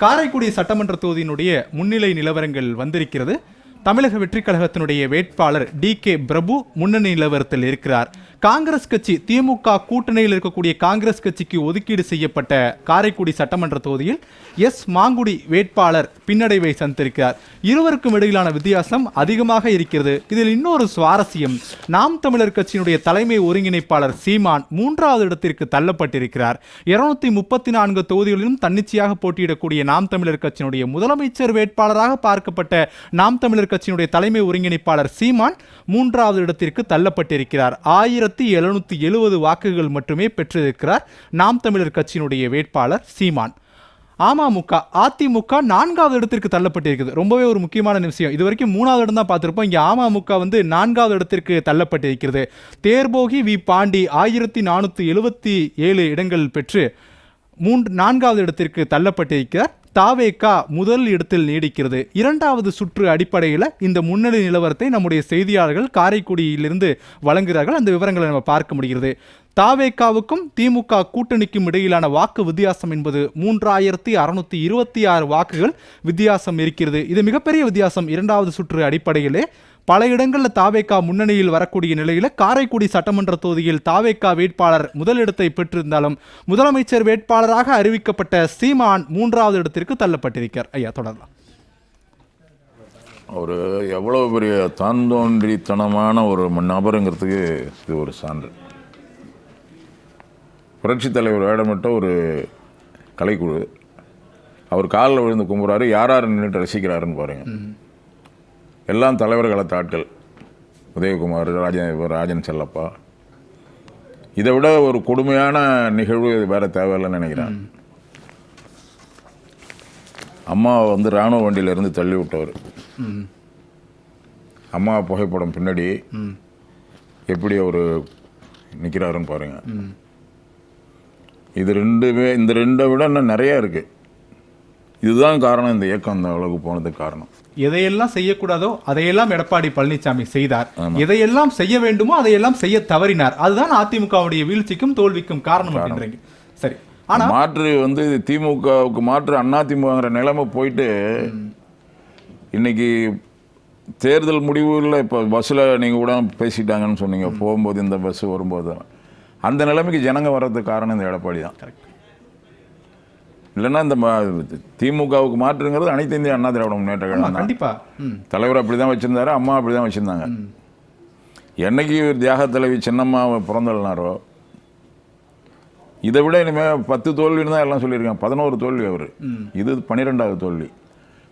காரைக்குடி சட்டமன்ற தொகுதியினுடைய முன்னிலை நிலவரங்கள் வந்திருக்கிறது. தமிழக வெற்றிக் கழகத்தினுடைய வேட்பாளர் DK பிரபு முன்னணி நிலவரத்தில் இருக்கிறார். காங்கிரஸ் கட்சி திமுக கூட்டணியில் இருக்கக்கூடிய காங்கிரஸ் கட்சிக்கு ஒதுக்கீடு செய்யப்பட்ட காரைக்குடி சட்டமன்ற தொகுதியில் மாங்குடி வேட்பாளர் பின்னடைவை சந்தித்திருக்கிறார். இருவருக்கும் இடையிலான வித்தியாசம் அதிகமாக இருக்கிறது. இதில் இன்னொரு சுவாரஸ்யம், நாம் தமிழர் கட்சியினுடைய தலைமை ஒருங்கிணைப்பாளர் சீமான் 3வது இடத்திற்கு தள்ளப்பட்டிருக்கிறார். 234 தொகுதிகளிலும் தன்னிச்சையாக போட்டியிடக்கூடிய நாம் தமிழர் கட்சியினுடைய முதலமைச்சர் வேட்பாளராக பார்க்கப்பட்ட நாம் தமிழர் கட்சியினுடைய தலைமை ஒருங்கிணைப்பாளர் சீமான் 3வது இடத்திற்கு தள்ளப்பட்டிருக்கிறார். 1770 வாக்குகள் மட்டுமே பெற்றிருக்கிறார் நாம் தமிழர் கட்சியினுடைய வேட்பாளர் சீமான். அமமுக அதிமுக 4வது இடத்திற்கு தள்ளப்பட்டிருக்கிறது. ரொம்பவே ஒரு முக்கியமான விஷயம். இது வரைக்கும் 3வது இடம் தான் பார்த்திருப்போம். இங்கே அமமுக 4வது இடத்திற்கு தள்ளப்பட்டிருக்கிறது. தேர்போகி வி பாண்டி 1477 இடங்கள் பெற்று 4வது இடத்திற்கு தள்ளப்பட்டிருக்கிறார். தாவேகா முதல் இடத்தில் நீடிக்கிறது. 2வது சுற்று அடிப்படையில் இந்த முன்னணி நிலவரத்தை நம்முடைய செய்தியாளர்கள் காரைக்குடியிலிருந்து வழங்குகிறார்கள். அந்த விவரங்களை நம்ம பார்க்க முடிகிறது. தாவேகாவுக்கும் திமுக கூட்டணிக்கும் இடையிலான வாக்கு வித்தியாசம் என்பது 3626 வாக்குகள் வித்தியாசம் இருக்கிறது. இது மிகப்பெரிய வித்தியாசம். 2வது சுற்று அடிப்படையிலே பல இடங்களில் தாவேகா முன்னணியில் வரக்கூடிய நிலையில் காரைக்குடி சட்டமன்ற தொகுதியில் தாவேகா வேட்பாளர் முதலிடத்தை பெற்றிருந்தாலும் முதலமைச்சர் வேட்பாளராக அறிவிக்கப்பட்ட சீமான் 3வது இடத்திற்கு தள்ளப்பட்டிருக்கிறார். ஐயா தொடரலாம். ஒரு எவ்வளவு பெரிய தாந்தோன்றித்தனமான ஒரு நபருங்கிறதுக்கு இது ஒரு சான்று. புரட்சித் தலைவர் வேடமிட்ட ஒரு கலைக்குழு அவர் காலில் விழுந்து கும்புறாரு. யார் நின்றுட்டு ரசிக்கிறாருன்னு பாருங்க. எல்லாம் தலைவர்கள ஆட்கள். உதயகுமார், ராஜன் செல்லப்பா. இதை விட ஒரு கொடுமையான நிகழ்வு வேற தேவையில்லைன்னு நினைக்கிறேன். அம்மாவை இராணுவ வண்டியிலிருந்து தள்ளி விட்டவர். அம்மா புகைப்படம் பின்னாடி எப்படி அவர் நிற்கிறாருன்னு பாருங்க. இது இந்த ரெண்டை விட இன்னும் நிறைய இருக்கு. இதுதான் காரணம். இந்த இயக்கம் அந்த அளவுக்கு போனதுக்கு காரணம். எதையெல்லாம் செய்யக்கூடாதோ அதையெல்லாம் எடப்பாடி பழனிசாமி செய்தார். எதையெல்லாம் செய்ய வேண்டுமோ அதையெல்லாம் செய்ய தவறினார். அதுதான் அதிமுகவுடைய வீழ்ச்சிக்கும் தோல்விக்கும் காரணம் அப்படின்றீங்க. சரி, ஆனா மாற்று திமுகவுக்கு மாற்று அதிமுகங்கிற நிலைமை போயிட்டு இன்னைக்கு தேர்தல் முடிவுல இப்போ பஸ்ஸில் நீங்கள் கூட பேசிட்டாங்கன்னு சொன்னீங்க. போகும்போது இந்த பஸ் வரும்போது அந்த நிலைமைக்கு ஜனங்க வர்றதுக்கு காரணம் இந்த எடப்பாடி தான். இல்லைன்னா இந்த திமுகவுக்கு மாற்றுங்கிறது அனைத்து இந்திய அண்ணா திராவிட முன்னேற்ற கழகம் கண்டிப்பா. தலைவர் அப்படி தான் வச்சிருந்தாரு, அம்மா அப்படி தான் வச்சிருந்தாங்க. என்னைக்கு தியாக தலைவி சின்னம்மா பிறந்தனாரோ இதை விட இனிமேல் 10 தோல்வின்னு தான் எல்லாம் சொல்லியிருக்காங்க. 11 தோல்வி அவர். இது 12வது தோல்வி.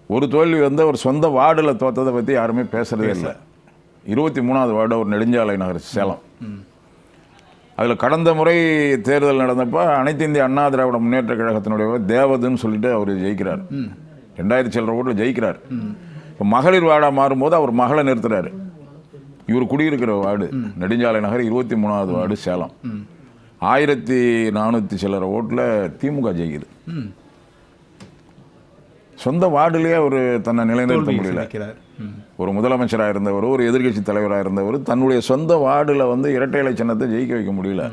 ஒரு தோல்வி அவர் சொந்த வார்டில் தோற்றதை பற்றி யாருமே பேசுறதே இல்லை. 23வது வார்டு ஒரு நெடுஞ்சாலை நகர் சேலம். அதில் கடந்த முறை தேர்தல் நடந்தப்போ அனைத்து இந்திய அண்ணா திராவிட முன்னேற்ற கழகத்தினுடைய தேவதுன்னு சொல்லிட்டு அவர் ஜெயிக்கிறார். 2000 சில்லற ஓட்டில் ஜெயிக்கிறார். இப்போ மகளிர் வார்டாக மாறும்போது அவர் மகளை நிறுத்துறாரு. இவர் குடியிருக்கிற வார்டு நெடுஞ்சாலை நகர் 23வது வார்டு சேலம். 1400 சில்லற ஓட்டில் திமுக ஜெயிக்குது. சொந்த வார்டுலேயே அவர் தன்னை நிலைநிறுத்த முடியல. ஒரு முதலமைச்சராக இருந்தவர், ஒரு எதிர்கட்சி தலைவராக இருந்தவர் தன்னுடைய சொந்த வார்டில் இரட்டை இலை சின்னத்தை ஜெயிக்க வைக்க முடியல.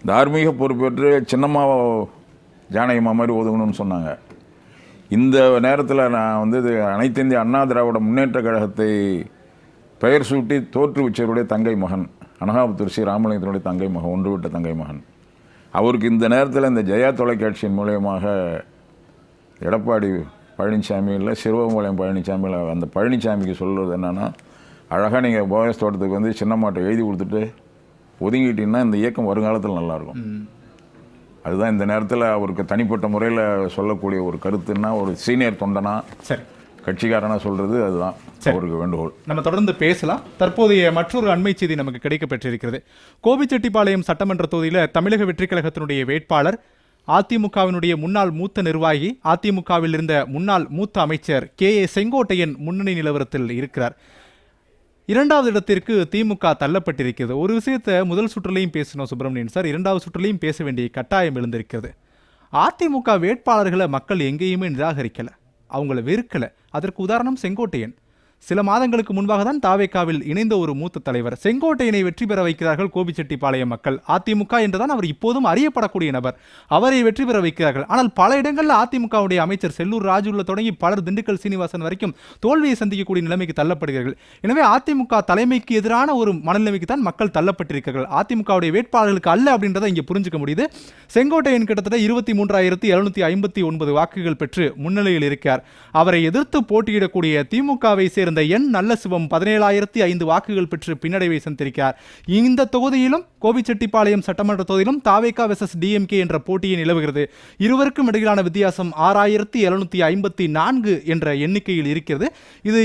தார்மீக பொறுப்பேற்று சின்னம்மாவை ஜானகிமா மாதிரி ஒதுங்கணும்னு சொன்னாங்க. இந்த நேரத்தில் நான் அனைத்து இந்திய அண்ணா திராவிட முன்னேற்ற கழகத்தை பெயர் சூட்டி தோற்றுவிச்சவருடைய தங்கை மகன் அனகாபுத்தூர் ஸ்ரீ ராமலிங்கத்தினுடைய தங்கை மகன், ஒன்றுவிட்ட தங்கை மகன். அவருக்கு இந்த நேரத்தில் இந்த ஜெயா தொலைக்காட்சியின் மூலயமாக எடப்பாடி பழனிசாமி இல்லை, சிறுவம்பாளையம் பழனிசாமி இல்லை, அந்த பழனிசாமிக்கு சொல்கிறது என்னென்னா, அழகாக நீங்கள் போயஸ் தோட்டத்துக்கு சின்னம்மாட்டை எழுதி கொடுத்துட்டு ஒதுங்கிட்டீங்கன்னா இந்த இயக்கம் வருங்காலத்தில் நல்லாயிருக்கும். அதுதான் இந்த நேரத்தில் அவருக்கு தனிப்பட்ட முறையில் சொல்லக்கூடிய ஒரு கருத்துன்னா, ஒரு சீனியர் தொண்டனா கட்சிக்காரனா சொல்கிறது அதுதான் அவருக்கு வேண்டுகோள். நம்ம தொடர்ந்து பேசலாம். தற்போதைய மற்றொரு அண்மை செய்தி நமக்கு கிடைக்க பெற்றிருக்கிறது. கோபிச்செட்டிப்பாளையம் சட்டமன்ற தொகுதியில் தமிழக வெற்றிக் கழகத்தினுடைய வேட்பாளர் அதிமுகவினுடைய முன்னாள் மூத்த நிர்வாகி, அதிமுகவில் இருந்த முன்னாள் மூத்த அமைச்சர் KA செங்கோட்டையன் முன்னணி நிலவரத்தில் இருக்கிறார். 2வது இடத்திற்கு திமுக தள்ளப்பட்டிருக்கிறது. ஒரு விஷயத்தை முதல் சுற்றுலையும் பேசணும் சுப்பிரமணியன் சார், 2வது சுற்றுலையும் பேச வேண்டிய கட்டாயம் எழுந்திருக்கிறது. அதிமுக வேட்பாளர்களை மக்கள் எங்கேயுமே நிராகரிக்கலை, அவங்கள வெறுக்கலை. அதற்கு உதாரணம் செங்கோட்டையன். சில மாதங்களுக்கு முன்பாக தான் தாவேக்காவில் இணைந்த ஒரு மூத்த தலைவர். செங்கோட்டையனை வெற்றி பெற வைக்கிறார்கள் கோபிச்செட்டிப்பாளையம் மக்கள். அதிமுக என்றுதான் அவர் இப்போதும் அறியப்படக்கூடிய நபர். அவரை வெற்றி பெற வைக்கிறார்கள். ஆனால் பல இடங்களில் அதிமுகவுடைய அமைச்சர் செல்லூர் ராஜுல தொடங்கி பலர் திண்டுக்கல் சீனிவாசன் வரைக்கும் தோல்வியை சந்திக்கக்கூடிய நிலைமைக்கு தள்ளப்படுகிறார்கள். எனவே அதிமுக தலைமைக்கு எதிரான ஒரு மனநிலைமைக்கு தான் மக்கள் தள்ளப்பட்டிருக்கிறார்கள். அதிமுகவுடைய வேட்பாளர்களுக்கு அல்ல அப்படின்றத இங்கே புரிஞ்சுக்க முடியுது. செங்கோட்டையன் கிட்டத்தட்ட 23,759 வாக்குகள் பெற்று முன்னிலையில் இருக்கிறார். அவரை எதிர்த்து போட்டியிடக்கூடிய திமுகவை சேர்ந்த என் நல்லசிவம் 17,005 வாக்குகள் பெற்று பின்னடைவை சந்திருக்கிறார். இந்த தொகுதியிலும் கோபிச்செட்டிப்பாளையம் சட்டமன்ற தொகுதியிலும் தாவேகா வெர்சஸ் டிஎம்கே என்ற போட்டியை நிலவுகிறது. இருவருக்கும் இடையிலான வித்தியாசம் 6,754 என்ற எண்ணிக்கையில் இருக்கிறது. இது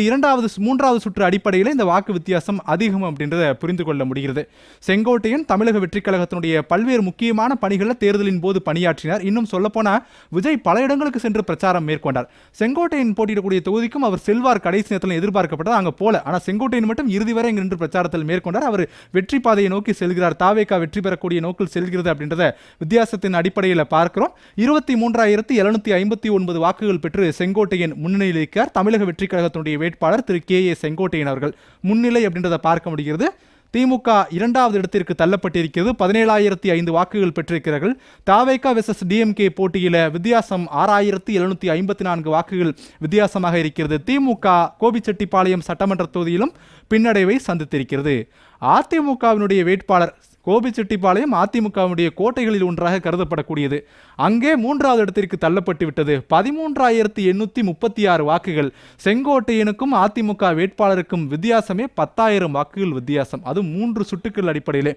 மூன்றாவது சுற்று அடிப்படையில் இந்த வாக்கு வித்தியாசம் அதிகம் அப்படின்றத புரிந்து கொள்ள முடிகிறது. செங்கோட்டையன் தமிழக வெற்றிக் கழகத்தினுடைய பல்வேறு முக்கியமான பணிகளில் தேர்தலின் போது பணியாற்றினார். இன்னும் சொல்லப்போனா விஜய் பல இடங்களுக்கு சென்று பிரச்சாரம் மேற்கொண்டார். செங்கோட்டையன் போட்டியிடக்கூடிய தொகுதிக்கும் அவர் செல்வார் கடைசி நேரத்தில் எதிர்பார்க்கப்பட்டது. அங்க போல, ஆனால் செங்கோட்டையன் மட்டும் இறுதி வரை நின்று பிரச்சாரத்தில் மேற்கொண்டார். அவர் வெற்றி பாதையை நோக்கி செல்கிறார். தாவேகா வெற்றி பெறக்கூடிய நோக்கில் செல்கிறது அப்படின்றத வித்தியாசத்தின் அடிப்படையில் பார்க்கிறோம். 23,759 வாக்குகள் பெற்று செங்கோட்டையன் முன்னிலையில் இருக்கிறார். தமிழக வெற்றிக் கழகத்தினுடைய வேட்பாளர் திரு கே.ஏ. செங்கோட்டையன் அவர்கள் முன்னிலை அப்படின்றத பார்க்க முடிகிறது. திமுக இரண்டாவது இடத்திற்கு தள்ளப்பட்டிருக்கிறது. 17,005 வாக்குகள் பெற்றிருக்கிறார்கள். தாவேகா வெர்சஸ் டிஎம்கே போட்டியில வித்தியாசம் 6,754 வாக்குகள் வித்தியாசமாக இருக்கிறது. திமுக கோபிச்செட்டிப்பாளையம் சட்டமன்ற தொகுதியிலும் பின்னடைவை சந்தித்திருக்கிறது. அதிமுகவினுடைய வேட்பாளர் கோபிச்செட்டிப்பாளையம் அதிமுகவுடைய கோட்டைகளில் ஒன்றாக கருதப்படக்கூடியது. அங்கே மூன்றாவது இடத்திற்கு தள்ளப்பட்டு விட்டது. 13,836 வாக்குகள். செங்கோட்டையனுக்கும் அதிமுக வேட்பாளருக்கும் வித்தியாசமே 10,000 வாக்குகள் வித்தியாசம். அது 3 சுட்டுக்கள் அடிப்படையிலே.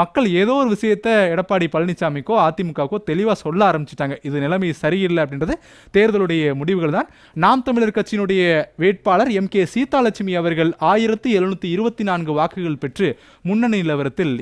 மக்கள் ஏதோ ஒரு விஷயத்தை எடப்பாடி பழனிசாமிக்கோ அதிமுகவுக்கோ தெளிவாக சொல்ல ஆரம்பிச்சிட்டாங்க. இது நிலைமை சரியில்லை அப்படின்றது தேர்தலுடைய முடிவுகள் தான். நாம் தமிழர் கட்சியினுடைய வேட்பாளர் எம்.கே. சீதாலட்சுமி அவர்கள் 1,724 வாக்குகள் பெற்று முன்னணி நிலவரத்தில்